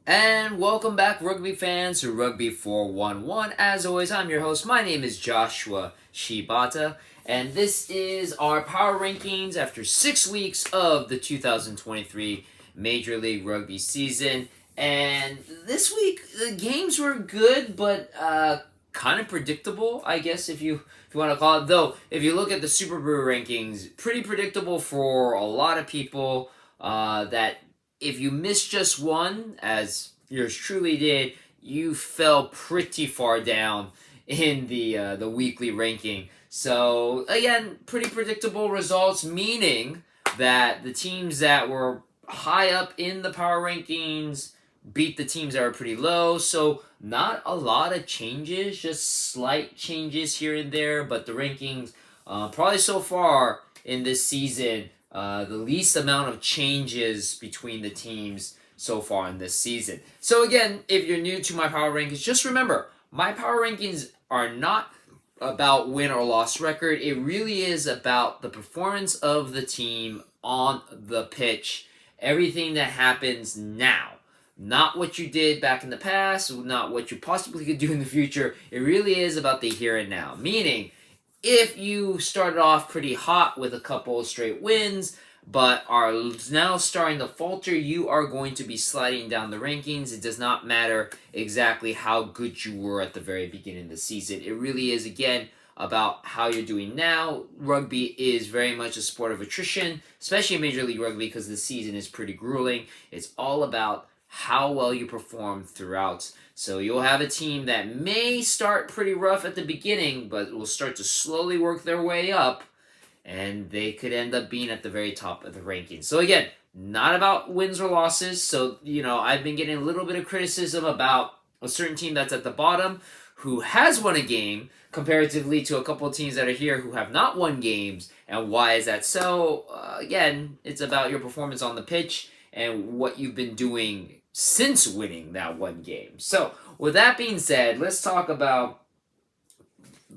And welcome back, rugby fans, to Rugby411. As always, I'm your host. My name is Joshua Shibata, and this is our power rankings after 6 weeks of the 2023 Major League Rugby season. And this week, the games were good, but kind of predictable, I guess, if you want to call it. Though, if you look at the Super Brew rankings, pretty predictable for a lot of people. That if you missed just one, as yours truly did, you fell pretty far down in the weekly ranking. So again, pretty predictable results, meaning that the teams that were high up in the power rankings beat the teams that were pretty low. So not a lot of changes, just slight changes here and there. But the rankings, probably so far in this season, the least amount of changes between the teams so far in this season. So again, if you're new to my power rankings, just remember, my power rankings are not about win or loss record. It really is about the performance of the team on the pitch. Everything that happens now. Not what you did back in the past, not what you possibly could do in the future. It really is about the here and now. Meaning, if you started off pretty hot with a couple of straight wins, but are now starting to falter, you are going to be sliding down the rankings. It does not matter exactly how good you were at the very beginning of the season. It really is, again, about how you're doing now. Rugby is very much a sport of attrition, especially in Major League Rugby, because the season is pretty grueling. It's all about how well you perform throughout. So you'll have a team that may start pretty rough at the beginning, but will start to slowly work their way up, and they could end up being at the very top of the rankings. So again, not about wins or losses. So, I've been getting a little bit of criticism about a certain team that's at the bottom who has won a game comparatively to a couple of teams that are here who have not won games. And why is that so? Again, it's about your performance on the pitch and what you've been doing since winning that one game. So, with that being said, let's talk about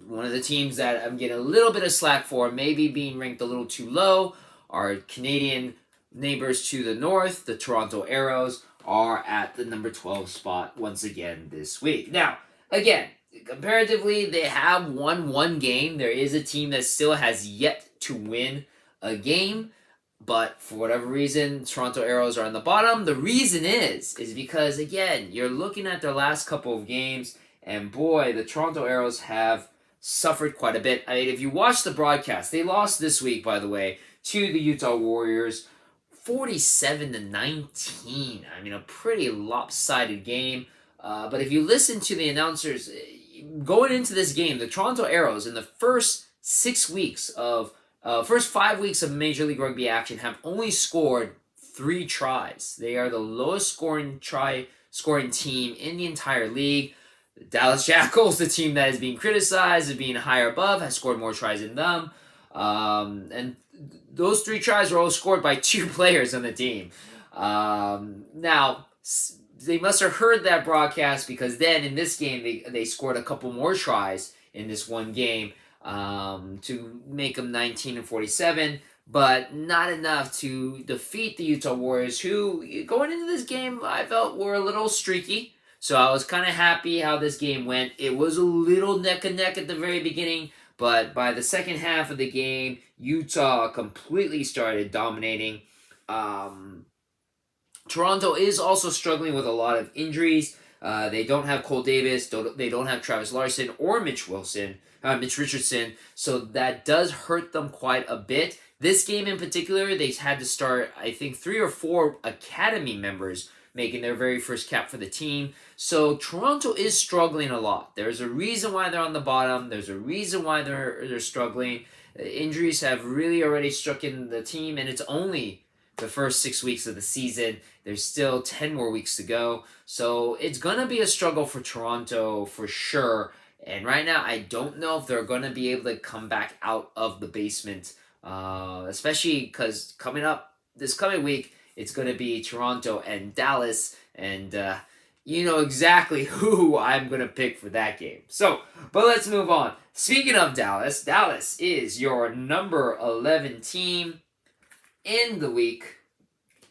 one of the teams that I'm getting a little bit of slack for, maybe being ranked a little too low. Our Canadian neighbors to the north, the Toronto Arrows, are at the number 12 spot once again this week. Now, again, comparatively, they have won one game. There is a team that still has yet to win a game. But for whatever reason, Toronto Arrows are on the bottom. The reason is because, again, you're looking at their last couple of games, and boy, the Toronto Arrows have suffered quite a bit. I mean, if you watch the broadcast, they lost this week, by the way, to the Utah Warriors, 47-19. I mean, a pretty lopsided game. But if you listen to the announcers going into this game, the Toronto Arrows in the first 5 weeks of Major League Rugby action have only scored 3 tries. They are the lowest scoring team in the entire league. The Dallas Jackals, the team that is being criticized as being higher above, has scored more tries than them. And those 3 tries were all scored by 2 players on the team. Now, they must have heard that broadcast, because then in this game, they scored a couple more tries in this one game to make them 19-47, but not enough to defeat the Utah Warriors, who, going into this game, I felt were a little streaky. So I was kind of happy how this game went. It was a little neck and neck at the very beginning, but by the second half of the game, Utah completely started dominating. Toronto is also struggling with a lot of injuries. They don't have Cole Davis, they don't have Travis Larson or Mitch Richardson, so that does hurt them quite a bit. This game in particular, they had to start, I think, 3 or 4 academy members making their very first cap for the team. So Toronto is struggling a lot. There's a reason why they're on the bottom. There's a reason why they're struggling. Injuries have really already struck in the team, and it's only the first 6 weeks of the season. There's still 10 more weeks to go. So it's going to be a struggle for Toronto for sure. And right now, I don't know if they're going to be able to come back out of the basement, especially because this coming week, it's going to be Toronto and Dallas. And you know exactly who I'm going to pick for that game. So, but let's move on. Speaking of Dallas, Dallas is your number 11 team in the week.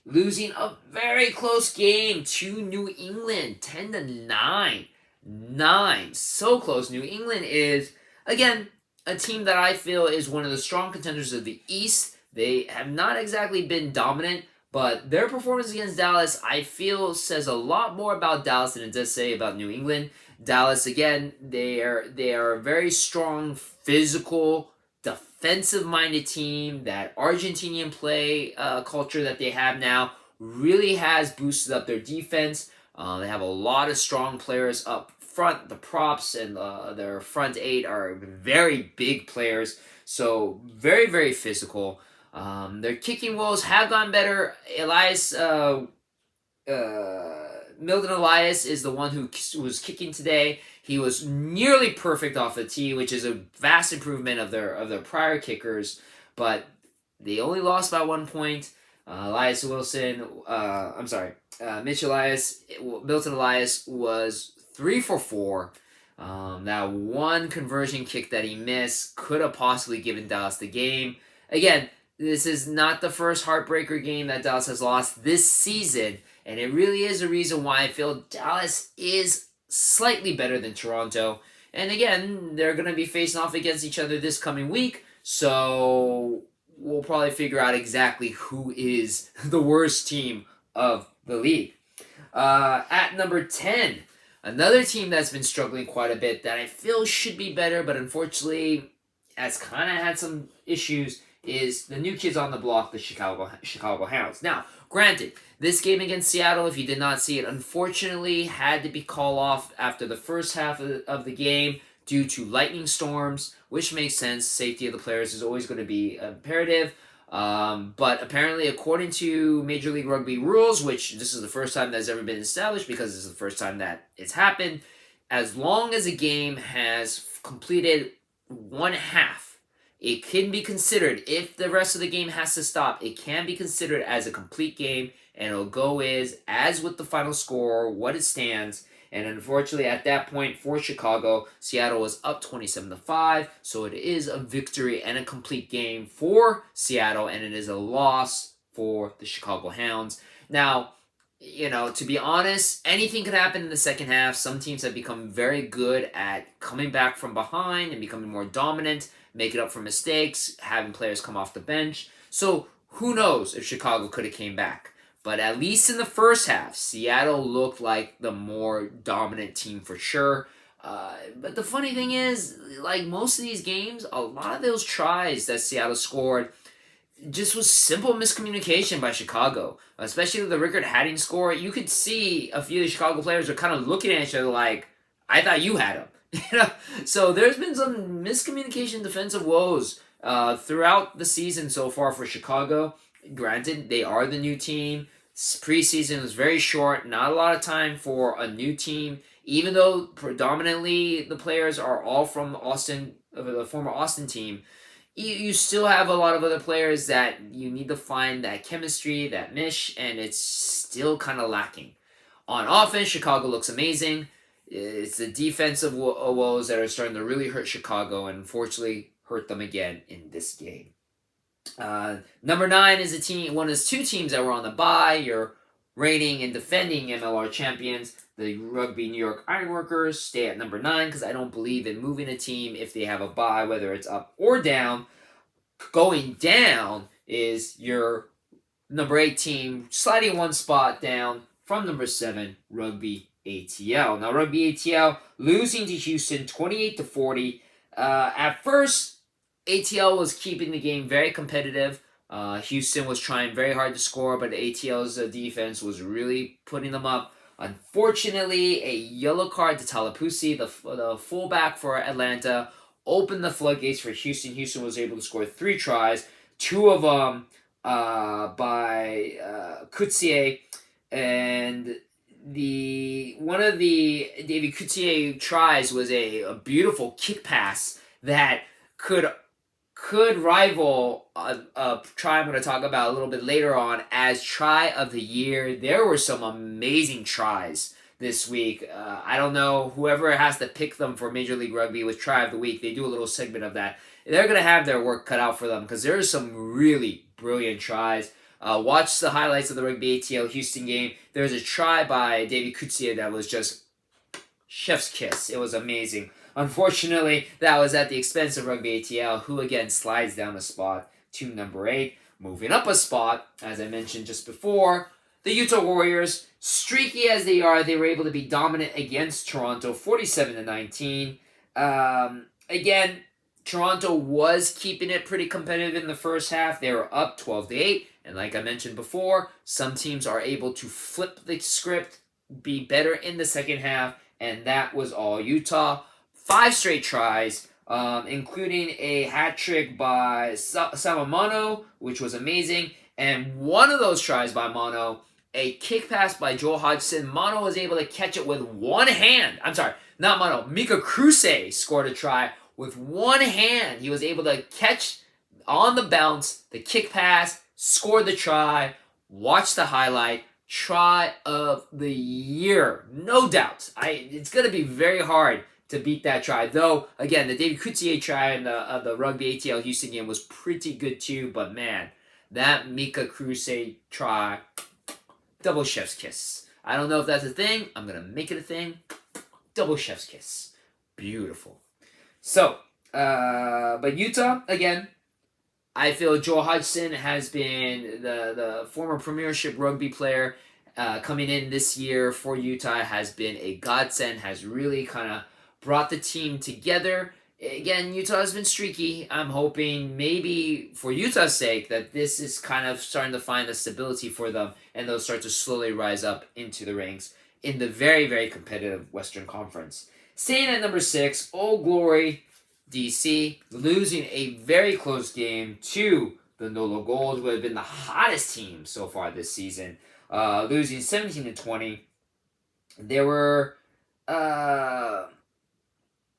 losing a very close game to New England, 10-9. 9. So close. New England is, again, a team that I feel is one of the strong contenders of the East. They have not exactly been dominant, but their performance against Dallas, I feel, says a lot more about Dallas than it does say about New England. Dallas, again, they are a very strong, physical, defensive-minded team. That Argentinian play culture that they have now really has boosted up their defense. They have a lot of strong players up front. The props and their front eight are very big players, so very, very physical. Their kicking woes have gotten better. Milton Elias is the one who was kicking today. He was nearly perfect off the tee, which is a vast improvement of their prior kickers. But they only lost by 1 point. Elias Wilson, Mitch Elias, Milton Elias was 3 for 4. That one conversion kick that he missed could have possibly given Dallas the game. Again, this is not the first heartbreaker game that Dallas has lost this season, and it really is a reason why I feel Dallas is slightly better than Toronto. And again, they're going to be facing off against each other this coming week, so we'll probably figure out exactly who is the worst team of the league. At number 10, another team that's been struggling quite a bit that I feel should be better, but unfortunately has kind of had some issues, is the new kids on the block, the Chicago Hounds. Now, granted, this game against Seattle, if you did not see it, unfortunately had to be called off after the first half of the game due to lightning storms, which makes sense. Safety of the players is always going to be imperative. But apparently, according to Major League Rugby rules, which this is the first time that's ever been established because this is the first time that it's happened, as long as a game has completed one half, it can be considered, if the rest of the game has to stop, it can be considered as a complete game, and it'll go as with the final score, what it stands. And unfortunately, at that point for Chicago, Seattle was up 27-5, so it is a victory and a complete game for Seattle, and it is a loss for the Chicago Hounds. Now, to be honest, anything could happen in the second half. Some teams have become very good at coming back from behind and becoming more dominant, making up for mistakes, having players come off the bench. So who knows if Chicago could have came back. But at least in the first half, Seattle looked like the more dominant team for sure. But the funny thing is, like most of these games, a lot of those tries that Seattle scored just was simple miscommunication by Chicago. Especially the Rickard Hadding score. You could see a few of the Chicago players were kind of looking at each other like, I thought you had him. So there's been some miscommunication defensive woes throughout the season so far for Chicago. Granted, they are the new team. Preseason was very short. Not a lot of time for a new team. Even though predominantly the players are all from Austin, the former Austin team, you still have a lot of other players that you need to find that chemistry, that mesh, and it's still kind of lacking. On offense, Chicago looks amazing. It's the defensive woes that are starting to really hurt Chicago, and unfortunately hurt them again in this game. Number 9 is one of 2 teams that were on the bye. Your reigning and defending MLR champions, the Rugby New York Ironworkers, stay at number 9 because I don't believe in moving a team if they have a bye, whether it's up or down. Going down is your number 8 team, sliding one spot down from number 7, Rugby ATL. Now, Rugby ATL losing to Houston 28-40. At first, ATL was keeping the game very competitive. Houston was trying very hard to score, but ATL's defense was really putting them up. Unfortunately, a yellow card to Talapusi, the fullback for Atlanta, opened the floodgates for Houston. Houston was able to score 3 tries, 2 of them by Coutier, and one of the David Coutier tries was a beautiful kick pass that could rival a try I'm going to talk about a little bit later on as try of the year. There were some amazing tries this week. I don't know, whoever has to pick them for Major League Rugby with try of the week, they do a little segment of that. They're going to have their work cut out for them because there are some really brilliant tries. Watch the highlights of the Rugby ATL Houston game. There's a try by David Kutsia that was just chef's kiss. It was amazing. Unfortunately, that was at the expense of Rugby ATL, who again slides down a spot to number 8. Moving up a spot, as I mentioned just before, the Utah Warriors, streaky as they are, they were able to be dominant against Toronto, 47-19. Again, Toronto was keeping it pretty competitive in the first half. They were up 12-8, and like I mentioned before, some teams are able to flip the script, be better in the second half, and that was all Utah. 5 straight tries, including a hat trick by Samamano, which was amazing, and one of those tries by Mono, a kick pass by Joel Hodgson. Mono was able to catch it with one hand. I'm sorry, not Mono. Mika Kruse scored a try with one hand. He was able to catch on the bounce, the kick pass, scored the try. Watch the highlight. Try of the year. No doubt. It's going to be very hard to beat that try. Though, again, the David Coutier try in the Rugby ATL Houston game was pretty good too. But man, that Mika Kruse try, double chef's kiss. I don't know if that's a thing. I'm going to make it a thing. Double chef's kiss. Beautiful. So, but Utah, again, I feel Joel Hodgson has been the former Premiership rugby player coming in this year for Utah, has been a godsend, has really kind of brought the team together. Again, Utah has been streaky. I'm hoping maybe for Utah's sake that this is kind of starting to find the stability for them and they'll start to slowly rise up into the ranks in the very, very competitive Western Conference. Staying at number 6, Old Glory DC, losing a very close game to the NOLA Gold, who have been the hottest team so far this season, losing 17-20. There were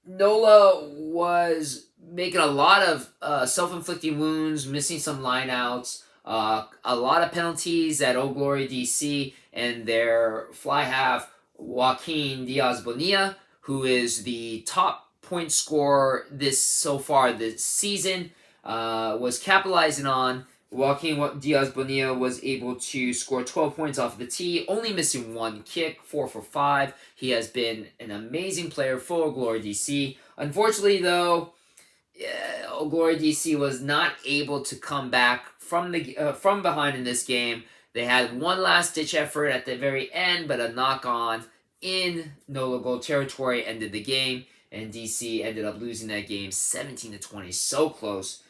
NOLA was making a lot of self-inflicting wounds, missing some lineouts, a lot of penalties at Old Glory DC, and their fly half Joaquin Diaz Bonilla, who is the top point scorer so far this season, was capitalizing on. Joaquin Diaz Bonilla was able to score 12 points off the tee, only missing one kick, 4 for 5. He has been an amazing player for Glory DC. Unfortunately, though, Glory DC was not able to come back from behind in this game. They had one last-ditch effort at the very end, but a knock-on in NOLA Gold territory ended the game, and DC ended up losing that game 17-20. So close.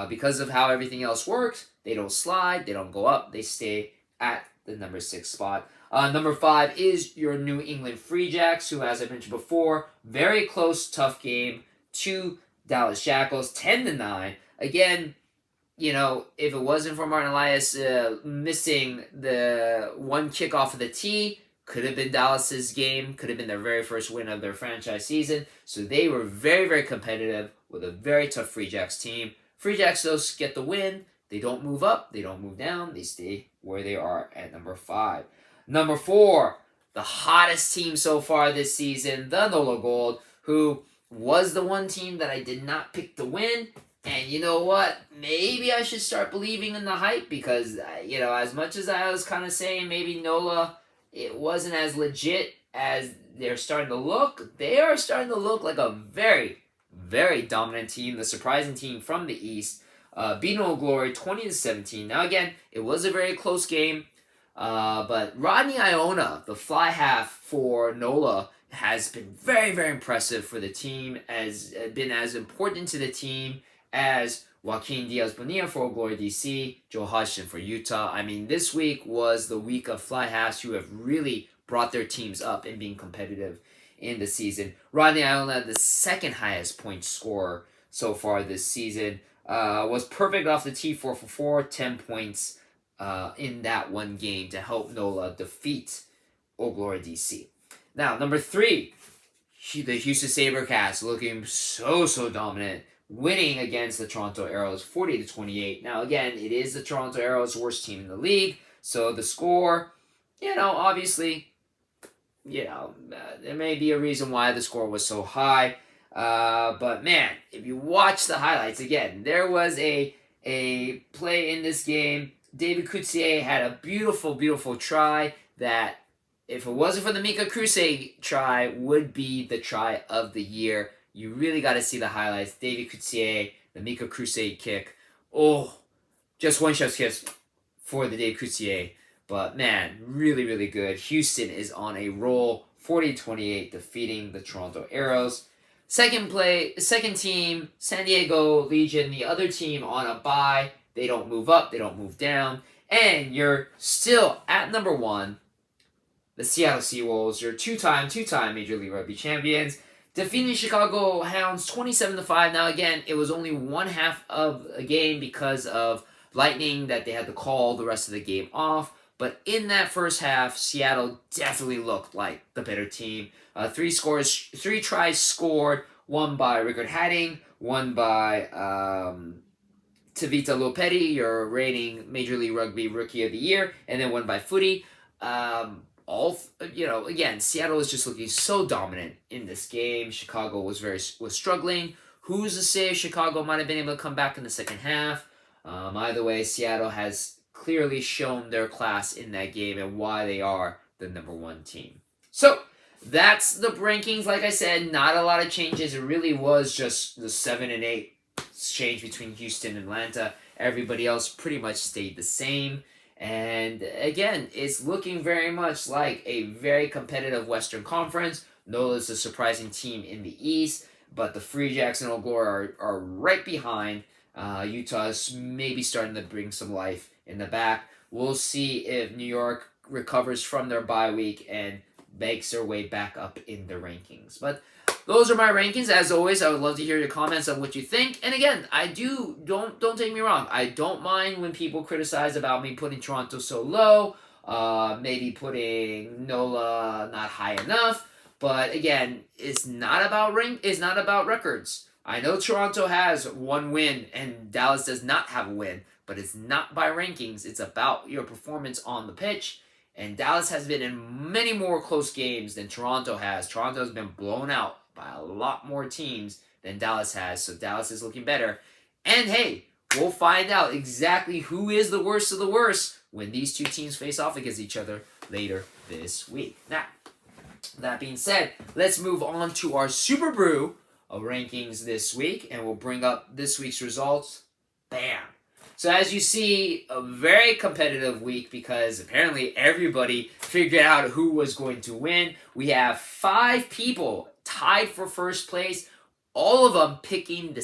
Because of how everything else works, they don't slide, they don't go up, they stay at the number 6 spot. Number 5 is your New England Free Jacks, who, as I mentioned before, very close, tough game to Dallas Jackals, 10-9. Again, you know, if it wasn't for Martin Elias missing the one kick off of the tee, could have been Dallas's game, could have been their very first win of their franchise season. So they were very, very competitive with a very tough Free Jacks team. Free Jacks, though, get the win. They don't move up. They don't move down. They stay where they are at number 5. Number 4, the hottest team so far this season, the NOLA Gold, who was the one team that I did not pick to win. And you know what? Maybe I should start believing in the hype because, you know, as much as I was kind of saying maybe NOLA, it wasn't as legit as they're starting to look. They are starting to look like a very, very dominant team, the surprising team from the East, beating Old Glory 20-17. Now again, it was a very close game, but Rodney Iona, the fly half for NOLA, has been very, very impressive for the team, has been as important to the team as Joaquin Diaz Bonilla for Old Glory DC, Joe Hodgson for Utah. I mean, this week was the week of fly halves who have really brought their teams up and being competitive in the season. Rodney Iona, the second highest point scorer so far this season, was perfect off the tee, 4 for 4, 10 points in that one game to help NOLA defeat Old Glory DC. Now, number 3, the Houston SaberCats looking so dominant, winning against the Toronto Arrows 40-28. Now, again, it is the Toronto Arrows' worst team in the league, so the score, you know, obviously, you know, there may be a reason why the score was so high. But man, if you watch the highlights again, there was a play in this game David Coutier had a beautiful, beautiful try that, if it wasn't for the Mika Kruse try, would be the try of the year. You really got to see the highlights. David Coutier, the Mika Kruse kick. Oh, just one chef's kiss for the David Coutier. But man, really, really good. Houston is on a roll, 40-28, defeating the Toronto Arrows. Second team, San Diego Legion, the other team on a bye. They don't move up, they don't move down. And you're still at number one, the Seattle Seawolves, your two-time Major League Rugby champions, defeating Chicago Hounds 27-5. Now again, it was only one half of a game because of lightning that they had to call the rest of the game off. But in that first half, Seattle definitely looked like the better team. Three tries scored, one by Rickard Hadding, one by Tavita Lopetti, your reigning Major League Rugby Rookie of the Year, and then one by Footy. Again, Seattle was just looking so dominant in this game. Chicago was struggling. Who's to say Chicago might have been able to come back in the second half? Either way, Seattle has clearly shown their class in that game and why they are the number one team. So that's the rankings. Like I said, not a lot of changes. It really was just the 7 and 8 change between Houston and Atlanta. Everybody else pretty much stayed the same. And again, it's looking very much like a very competitive Western Conference. NOLA's a surprising team in the East, but the Free Jacks and Old Glory are right behind. Utah's maybe starting to bring some life in the back. We'll see if New York recovers from their bye week and makes their way back up in the rankings. But those are my rankings. As always, I would love to hear your comments on what you think. And again, don't take me wrong. I don't mind when people criticize about me putting Toronto so low, maybe putting NOLA not high enough. But again, it's not about records. I know Toronto has one win and Dallas does not have a win, but it's not by rankings. It's about your performance on the pitch. And Dallas has been in many more close games than Toronto has. Toronto has been blown out by a lot more teams than Dallas has. So Dallas is looking better. And hey, we'll find out exactly who is the worst of the worst when these two teams face off against each other later this week. Now, that being said, let's move on to our Super Brew rankings this week, and we'll bring up this week's results. Bam! So as you see, a very competitive week because apparently everybody figured out who was going to win. We have 5 people tied for first place, all of them picking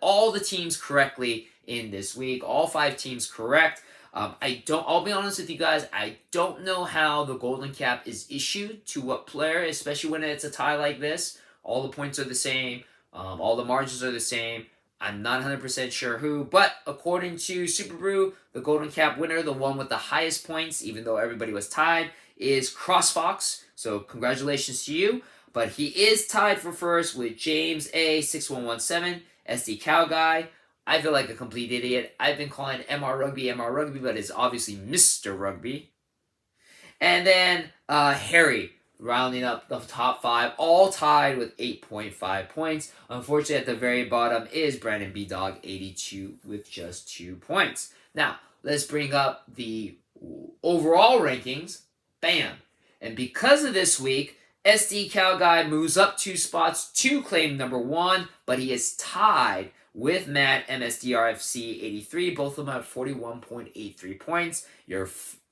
all the teams correctly in this week. All 5 teams correct. I'll be honest with you guys, I don't know how the Golden Cap is issued to what player, especially when it's a tie like this. All the points are the same. All the margins are the same. I'm not 100% sure who, but according to Super Brew, the Golden Cap winner, the one with the highest points, even though everybody was tied, is CrossFox. So congratulations to you. But he is tied for first with James A6117, SD Cow Guy. I feel like a complete idiot. I've been calling MR Rugby, but it's obviously Mr. Rugby. And then Harry, rounding up the top 5, all tied with 8.5 points. Unfortunately, at the very bottom is Brandon B. Dog, 82, with just 2 points. Now, let's bring up the overall rankings. Bam! And because of this week, SD Cow Guy moves up 2 spots to claim number 1, but he is tied with Matt MSDRFC 83. Both of them have 41.83 points. Your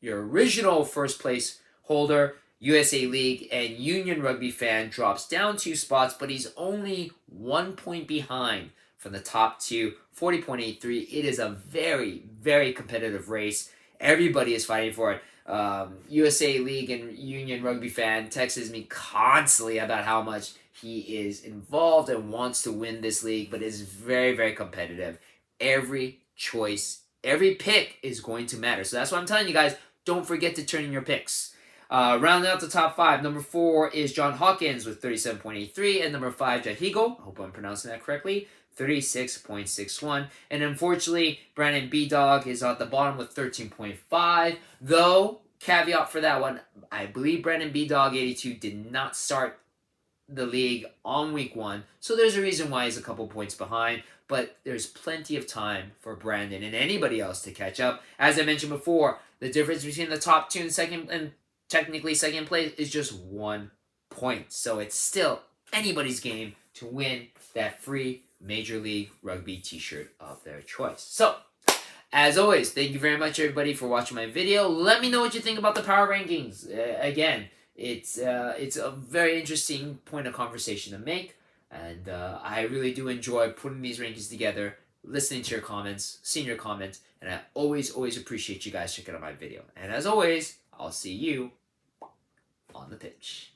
original first place holder, USA League and Union Rugby fan, drops down 2 spots, but he's only 1 point behind from the top 2, 40.83. It is a very, very competitive race. Everybody is fighting for it. USA League and Union Rugby fan texts me constantly about how much he is involved and wants to win this league, but it's very, very competitive. Every choice, every pick is going to matter. So that's why I'm telling you guys, don't forget to turn in your picks. Rounding out the top 5, number 4 is John Hawkins with 37.83, and number 5, Jahigo, I hope I'm pronouncing that correctly, 36.61. And unfortunately, Brandon B-Dog is at the bottom with 13.5, though, caveat for that one, I believe Brandon B-Dog 82 did not start the league on week 1, so there's a reason why he's a couple points behind. but there's plenty of time for Brandon and anybody else to catch up. As I mentioned before, the difference between the top two and technically second place is just 1 point. So it's still anybody's game to win that free Major League Rugby t-shirt of their choice. So, as always, thank you very much, everybody, for watching my video. Let me know what you think about the power rankings. Again, it's a very interesting point of conversation to make, and I really do enjoy putting these rankings together, listening to your comments, seeing your comments, and I always appreciate you guys checking out my video. And as always, I'll see you on the pitch.